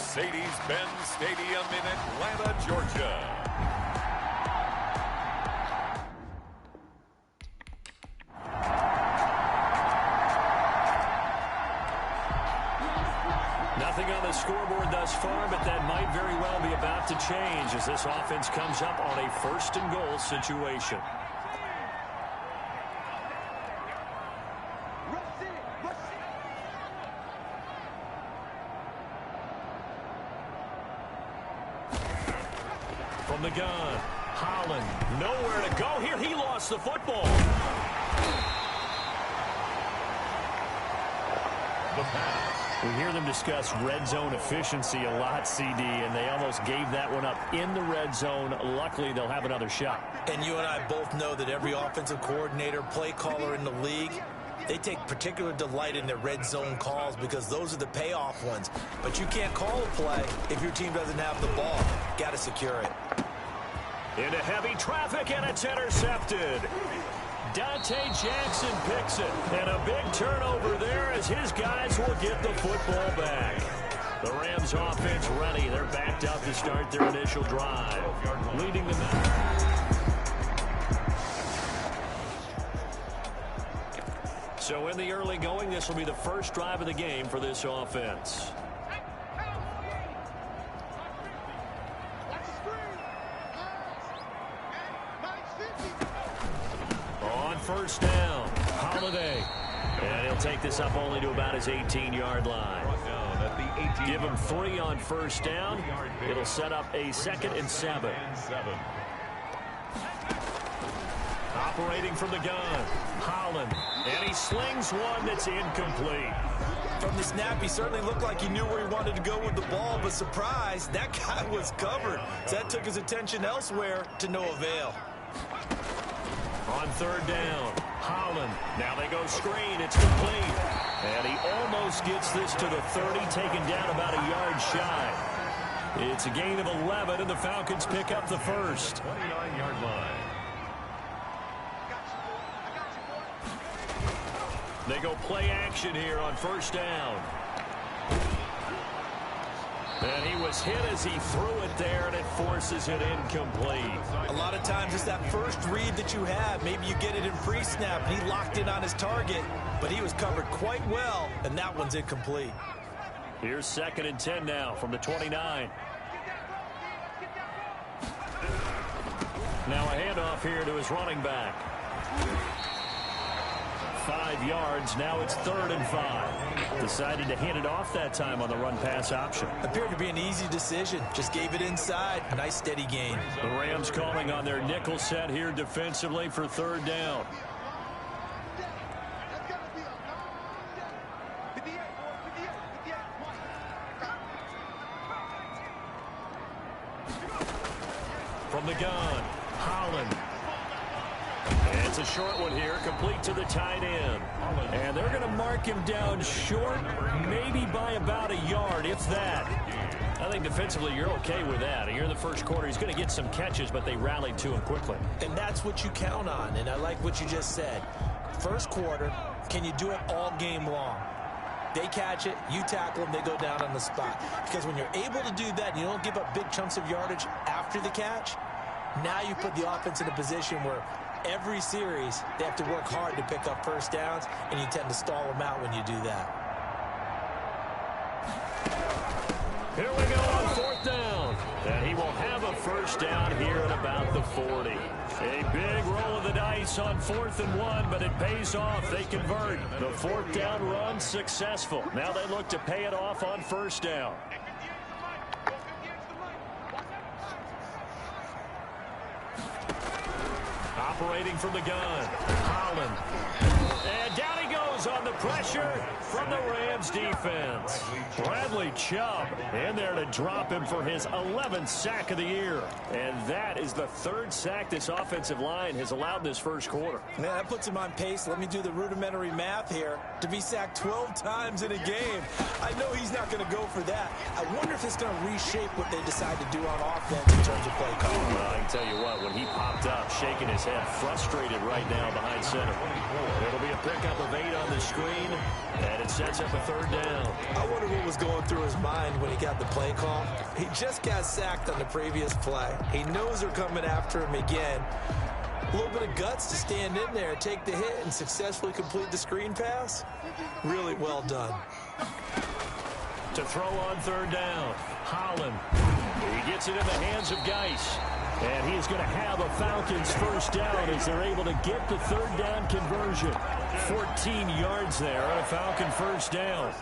Mercedes-Benz Stadium in Atlanta, Georgia. Nothing on the scoreboard thus far, but that might very well be about to change as this offense comes up on a first-and-goal situation. From the gun, Holland, nowhere to go here. He lost the football. The pass. We hear them discuss red zone efficiency a lot, CD, and they almost gave that one up in the red zone. Luckily, they'll have another shot. And you and I both know that every offensive coordinator, play caller in the league, they take particular delight in their red zone calls because those are the payoff ones. But you can't call a play if your team doesn't have the ball. Got to secure it. Into heavy traffic, and it's intercepted. Dante Jackson picks it, and a big turnover there as his guys will get the football back. The Rams offense ready. They're backed up to start their initial drive. Leading the So in the early going, this will be the first drive of the game for this offense. First down, Holiday. And he'll take this up only to about his 18-yard line. Give him 3 on first down. It'll set up a 2nd and 7. Operating from the gun, Holland. And he slings one that's incomplete. From the snap, he certainly looked like he knew where he wanted to go with the ball, but surprise, that guy was covered. So that took his attention elsewhere to no avail. On third down, Holland. Now they go screen. It's complete. And he almost gets this to the 30, taken down about a yard shy. It's a gain of 11, and the Falcons pick up the first. 29-yard line. They go play action here on first down. And he was hit as he threw it there, and it forces it incomplete. A lot of times it's that first read that you have. Maybe you get it in pre-snap, and he locked in on his target, but he was covered quite well, and that one's incomplete. Here's 2nd and 10 now from the 29. Now a handoff here to his running back. 5 yards. Now it's 3rd and 5. Decided to hand it off that time on the run-pass option. Appeared to be an easy decision. Just gave it inside. Nice steady gain. The Rams calling on their nickel set here defensively for 3rd down. From the gun, Holland. It's a short one here, complete to the tight end. And they're going to mark him down short, maybe by about a yard, if that. I think defensively you're okay with that. Here in the first quarter, he's going to get some catches, but they rallied to him quickly. And that's what you count on, and I like what you just said. First quarter, can you do it all game long? They catch it, you tackle them, they go down on the spot. Because when you're able to do that, and you don't give up big chunks of yardage after the catch, now you put the offense in a position where every series, they have to work hard to pick up first downs, and you tend to stall them out when you do that. Here we go on 4th down. And he will have a first down here at about the 40. A big roll of the dice on 4th and 1, but it pays off. They convert. The 4th down run successful. Now they look to pay it off on first down. Operating from the gun, Holland. And down he goes on the pressure from the Rams defense. Bradley Chubb in there to drop him for his 11th sack of the year. And that is the 3rd sack this offensive line has allowed this first quarter. Man, that puts him on pace. Let me do the rudimentary math here. To be sacked 12 times in a game, I know he's not going to go for that. I wonder if it's going to reshape what they decide to do on offense in terms of play calling. Well, I can tell you what, when he popped up, shaking his head, frustrated right now behind center. It'll be a pickup of 8 on on the screen, and it sets up a third down. I wonder what was going through his mind when he got the play call. He just got sacked on the previous play. He knows they're coming after him again. A little bit of guts to stand in there, take the hit, and successfully complete the screen pass. Really well done. To throw on third down, Holland. He gets it in the hands of Geis. And he's going to have a Falcons first down as they're able to get the third down conversion. 14 yards there on a Falcon first down.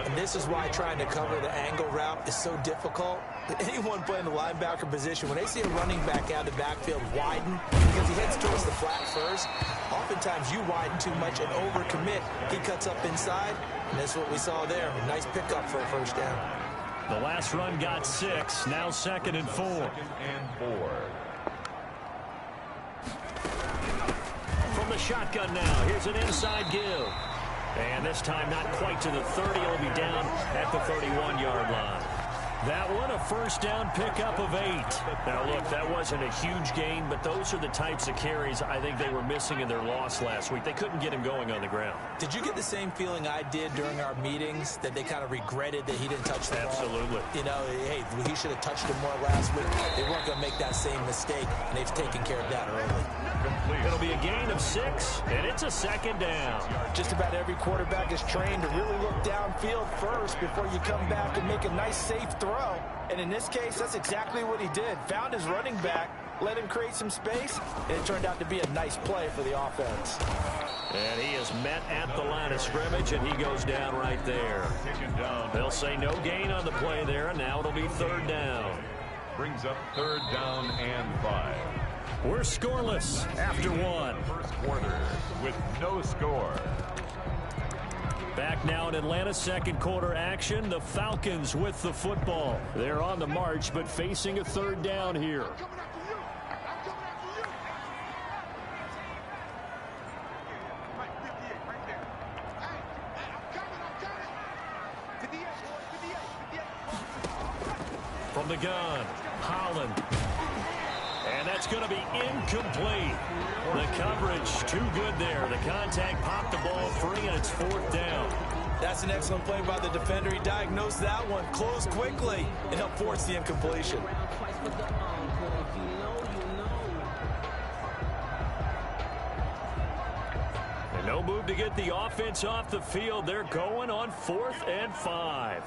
And this is why trying to cover the angle route is so difficult. Anyone playing the linebacker position, when they see a running back out of the backfield widen because he heads towards the flat first, oftentimes you widen too much and overcommit. He cuts up inside, and that's what we saw there. A nice pickup for a first down. The last run got 6, now 2nd and 4. From the shotgun now, here's an inside give. And this time not quite to the 30, it'll be down at the 31-yard line. That one, a first down pickup of 8. Now, look, that wasn't a huge gain, but those are the types of carries I think they were missing in their loss last week. They couldn't get him going on the ground. Did you get the same feeling I did during our meetings, that they kind of regretted that he didn't touch the ball? Absolutely. You know, hey, he should have touched him more last week. They weren't going to make that same mistake, and they've taken care of that early. It'll be a gain of 6, and it's a second down. Just about every quarterback is trained to really look downfield first before you come back and make a nice, safe throw. And in this case, that's exactly what he did. Found his running back, let him create some space, and it turned out to be a nice play for the offense. And he is met at the line of scrimmage, and he goes down right there. They'll say no gain on the play there, and now it'll be third down. Brings up third down and 5. We're scoreless after 1. First quarter with no score. Back now in Atlanta, second quarter action. The Falcons with the football. They're on the march, but facing a third down here. From the gun, Holland. And that's going to be incomplete. The coverage too good there. The contact popped the ball free, and it's fourth down. That's an excellent play by the defender. He diagnosed that one, closed quickly, and helped force the incompletion. And no move to get the offense off the field. They're going on 4th and 5.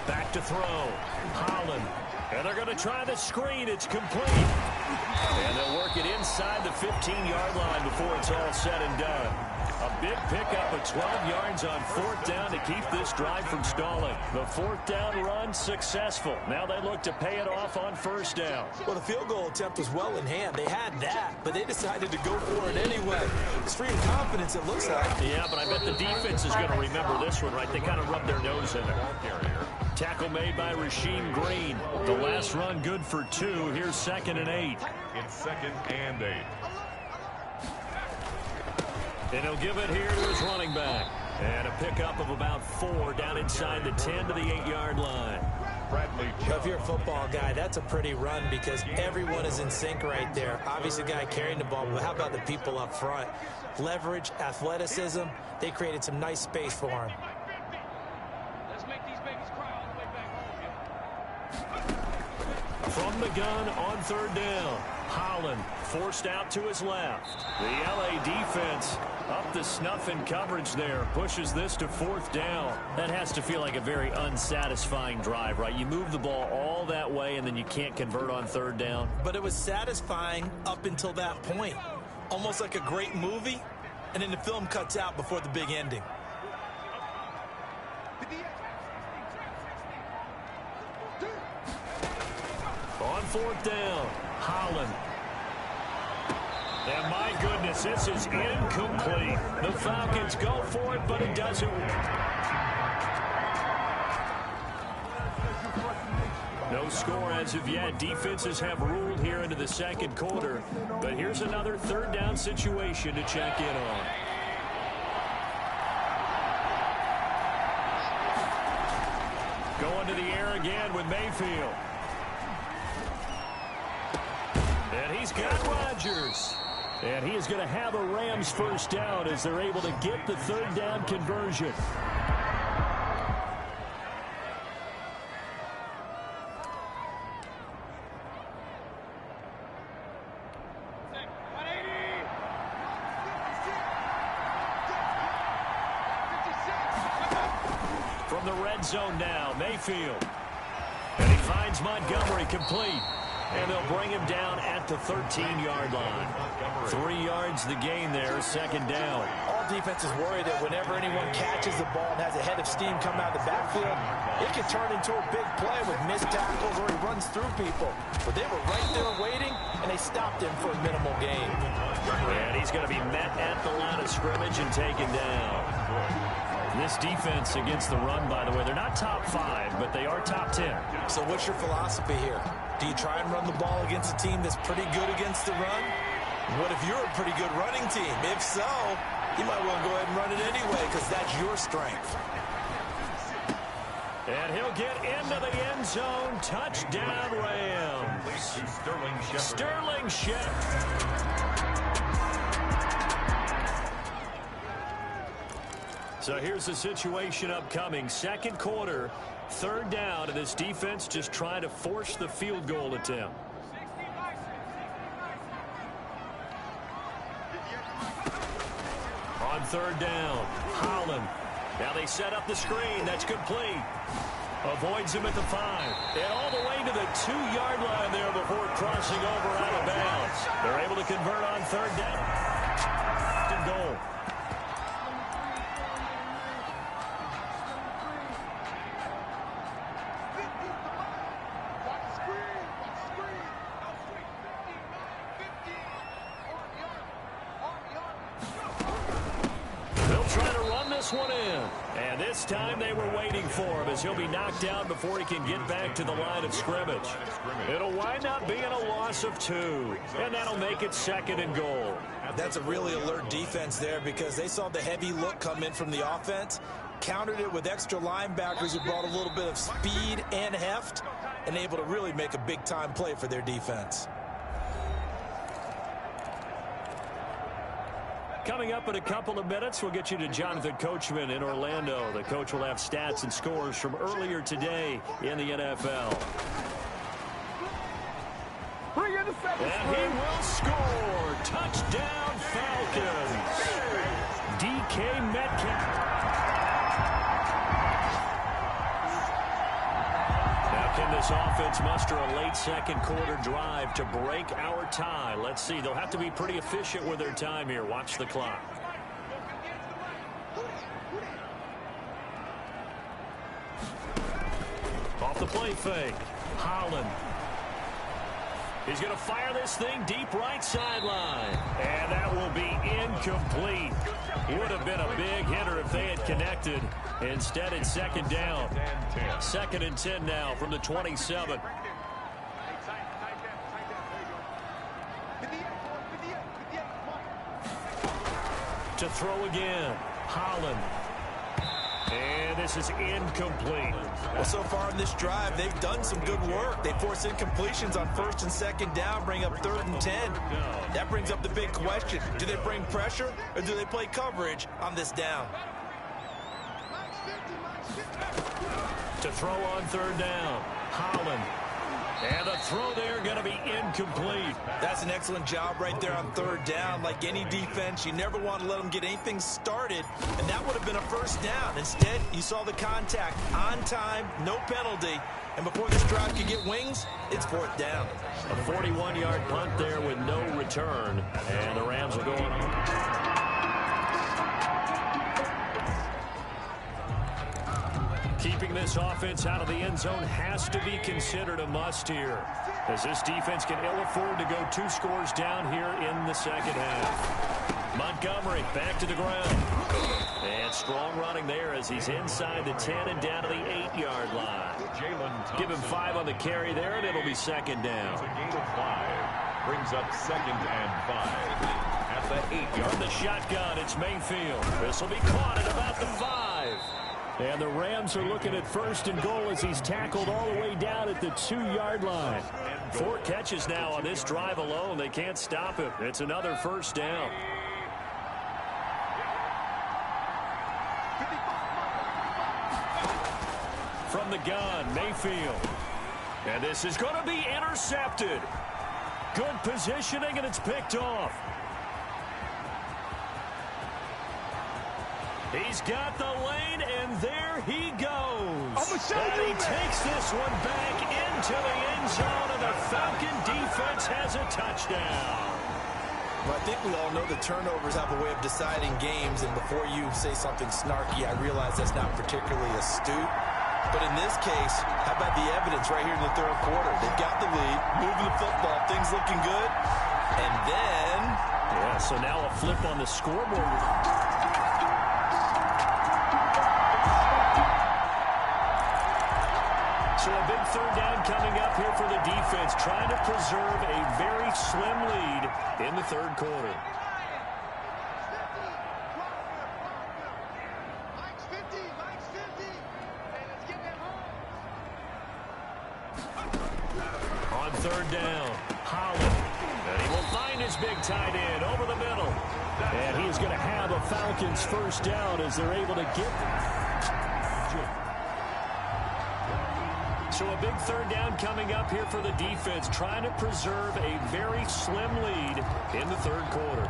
Back to throw. Holland. And they're going to try the screen. It's complete. And they'll work it inside the 15-yard line before it's all said and done. A big pickup of 12 yards on 4th down to keep this drive from stalling. The 4th down run successful. Now they look to pay it off on first down. Well, the field goal attempt was well in hand. They had that, but they decided to go for it anyway. Extreme confidence, it looks like. Yeah, but I bet the defense is going to remember this one, right? They kind of rubbed their nose in it. Tackle made by Rasheem Green. The last run good for 2. Here's 2nd and 8. It's 2nd and 8. And he'll give it here to his running back. And a pickup of about 4 down inside the 10 to the 8-yard line. If you're a football guy, that's a pretty run because everyone is in sync right there. Obviously, the guy carrying the ball, but how about the people up front? Leverage, athleticism, they created some nice space for him. From the gun on third down. Holland forced out to his left. The LA defense up the snuff in coverage there. Pushes this to 4th down. That has to feel like a very unsatisfying drive, right? You move the ball all that way and then you can't convert on third down. But it was satisfying up until that point. Almost like a great movie, and then the film cuts out before the big ending. On 4th down, Holland. And my goodness, this is incomplete. The Falcons go for it, but it doesn't. No score as of yet. Defenses have ruled here into the second quarter. But here's another third down situation to check in on. Going to the air again with Mayfield. And he's got Rodgers. And he is going to have a Rams first down as they're able to get the third down conversion. From the red zone now, Mayfield. And he finds Montgomery complete. And they'll bring him down at the 13-yard line. 3 yards the gain there, second down. All defenses worry that whenever anyone catches the ball and has a head of steam come out of the backfield, it can turn into a big play with missed tackles or he runs through people. But they were right there waiting, and they stopped him for a minimal gain. And he's going to be met at the line of scrimmage and taken down. This defense against the run, by the way, they're not top 5, but they are top 10. So what's your philosophy here? Do you try and run the ball against a team that's pretty good against the run? What if you're a pretty good running team? If so, you might want to go ahead and run it anyway because that's your strength. And he'll get into the end zone. Touchdown, Rams. Sterling Shepard. So here's the situation upcoming. Second quarter, third down, and this defense just trying to force the field goal attempt. On third down, Holland. Now they set up the screen. That's complete. Avoids him at the 5. And all the way to the 2-yard line there before crossing over out of bounds. They're able to convert on third down. And goal. One in, and this time they were waiting for him as he'll be knocked down before he can get back to the line of scrimmage. It'll wind up being a loss of 2, and that'll make it second and goal. That's a really alert defense there because they saw the heavy look come in from the offense, countered it with extra linebackers who brought a little bit of speed and heft, and able to really make a big-time play for their defense. Coming up in a couple of minutes, we'll get you to Jonathan Coachman in Orlando. The coach will have stats and scores from earlier today in the NFL. And he will score. Touchdown, Falcons. DK Metcalf. Now, can this offense muster a late second quarter drive to break our tie? Let's see. They'll have to be pretty efficient with their time here. Watch the clock. Off the play fake. Holland. He's going to fire this thing deep right sideline. And that will be incomplete. Would have been a big hitter if they had connected. Instead, it's second down. Second and 10 now from the 27. To throw again. Holland. And this is incomplete. Well, so far in this drive, they've done some good work. They force incompletions on first and second down, bring up third and 10. That brings up the big question. Do they bring pressure or do they play coverage on this down? To throw on third down. Holland. And the throw there going to be incomplete. That's an excellent job right there on third down. Like any defense, you never want to let them get anything started, and that would have been a first down. Instead, you saw the contact on time, no penalty, and before this drive could get wings, it's fourth down. A 41-yard punt there with no return, and the Rams will go on. Keeping this offense out of the end zone has to be considered a must here, as this defense can ill afford to go 2 scores down here in the second half. Montgomery back to the ground. And strong running there as he's inside the 10 and down to the 8-yard line. Give him 5 on the carry there, and it'll be second down. A gain of 5 brings up second and 5 at the 8-yard. From the shotgun, it's Mayfield. This will be caught at about the 5. And the Rams are looking at 1st and goal as he's tackled all the way down at the 2-yard line. 4 catches now on this drive alone. They can't stop him. It's another 1st down. From the gun, Mayfield. And this is going to be intercepted. Good positioning, and it's picked off. He's got the lane, and there he goes. And he takes this one back into the end zone, and the Falcon defense has a touchdown. Well, I think we all know the turnovers have a way of deciding games, and before you say something snarky, I realize that's not particularly astute. But in this case, how about the evidence right here in the 3rd quarter? They've got the lead, moving the football, things looking good. And then... yeah, so now a flip on the scoreboard. So a big 3rd down coming up here for the defense, trying to preserve a very slim lead in the 3rd quarter. On 3rd down, Holland. And he will find his big tight end over the middle. And he is going to have a Falcons 1st down as they're able to get. So a big 3rd down coming up here for the defense, trying to preserve a very slim lead in the 3rd quarter.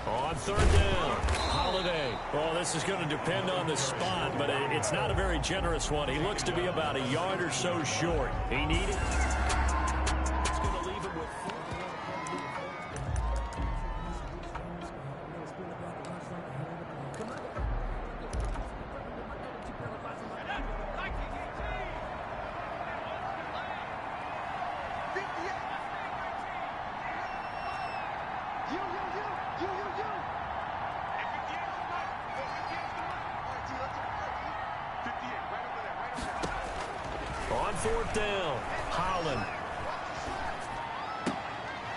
On 3rd down, Holiday. Oh, this is going to depend on the spot, but it's not a very generous one. He looks to be about a yard or so short. He needed. It's going to leave him with 4. On 4th down, Holland.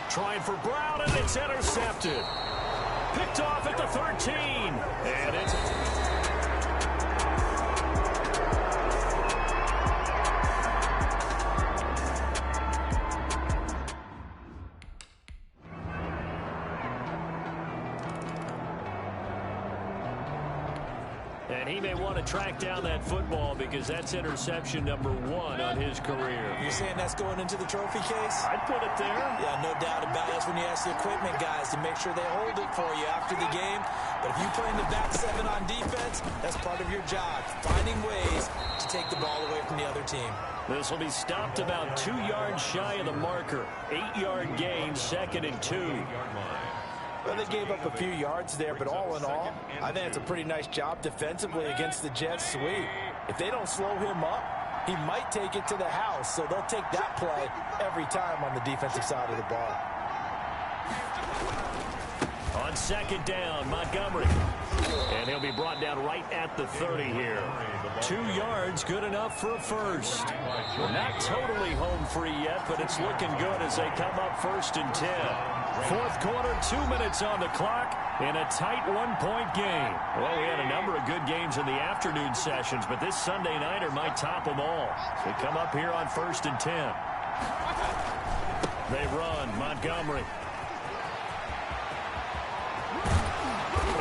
Trying for Brown, and it's intercepted. Picked off at the 13. And it's... and he may want to track down that football because that's interception number 1 on his career. You're saying that's going into the trophy case? I'd put it there. Yeah, no doubt about it. That's when you ask the equipment guys to make sure they hold it for you after the game. But if you play in the back 7 on defense, that's part of your job, finding ways to take the ball away from the other team. This will be stopped about 2 yards shy of the marker. 8-yard gain, 2nd and 2. Well, they gave up a few yards there, but all in all, I think it's a pretty nice job defensively against the Jets sweep. If they don't slow him up, he might take it to the house, so they'll take that play every time on the defensive side of the ball. On 2nd down, Montgomery. And he'll be brought down right at the 30 here. 2 yards, good enough for a 1st. We're not totally home free yet, but it's looking good as they come up 1st and 10. 4th quarter, 2 minutes on the clock, in a tight 1-point game. Well, we had a number of good games in the afternoon sessions, but this Sunday nighter might top them all. They come up here on 1st and 10. They run, Montgomery.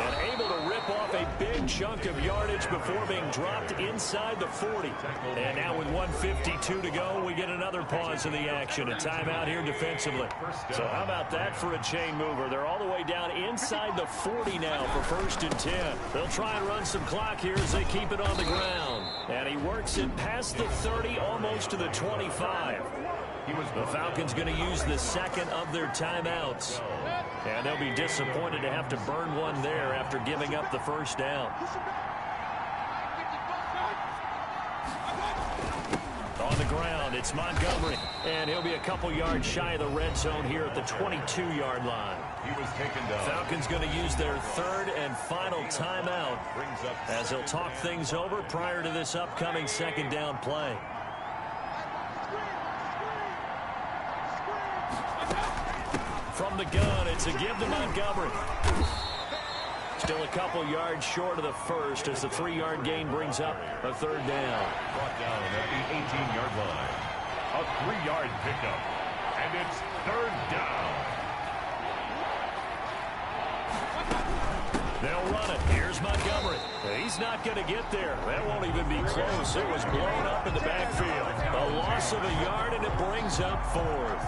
And able to rip off a big chunk of yardage before being dropped inside the 40. And now with 1:52 to go, we get another pause in the action. A timeout here defensively. So how about that for a chain mover? They're all the way down inside the 40 now for 1st and 10. They'll try and run some clock here as they keep it on the ground. And he works it past the 30, almost to the 25. The Falcons going to use the 2nd of their timeouts. And they'll be disappointed to have to burn one there after giving up the 1st down. On the ground, it's Montgomery. And he'll be a couple yards shy of the red zone here at the 22-yard line. He was taken down. Falcons going to use their third and final timeout as they'll talk things over prior to this upcoming second down play. From the gun, it's a give to Montgomery. Still a couple yards short of the first as the 3-yard gain brings up a third down. Brought down at the 18-yard line. A 3-yard pickup. And it's third down. They'll run it. Here's Montgomery. He's not going to get there. That won't even be close. It was blown up in the backfield. A loss of a yard, and it brings up fourth.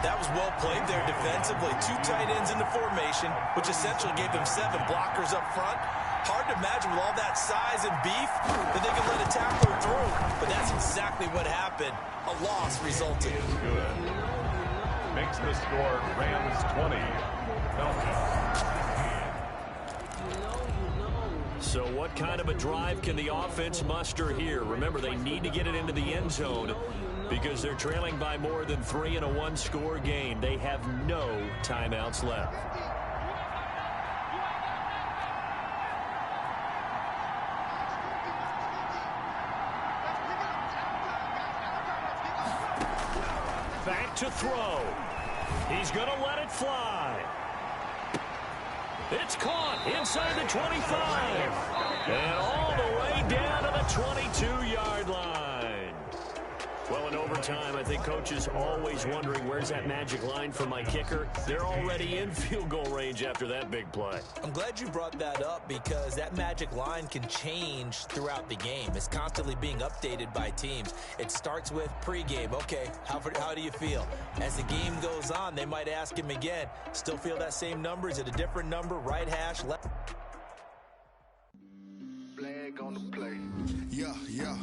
That was well played there defensively. 2 tight ends in the formation, which essentially gave them 7 blockers up front. Hard to imagine with all that size and beef that they could let a tackler through. But that's exactly what happened. A loss resulted. Is good. Makes the score Rams 20. Falcons. So what kind of a drive can the offense muster here? Remember, they need to get it into the end zone because they're trailing by more than 3 in a 1-score game. They have no timeouts left. Back to throw. He's going to let it fly. It's caught inside the 25. And all the way down to the 22-yard line. Well, in overtime, I think Coach is always wondering, where's that magic line for my kicker? They're already in field goal range after that big play. I'm glad you brought that up because that magic line can change throughout the game. It's constantly being updated by teams. It starts with pregame. Okay, how do you feel? As the game goes on, they might ask him again. Still feel that same number? Is it a different number? Right hash, left? Flag on the play. Yeah, yeah.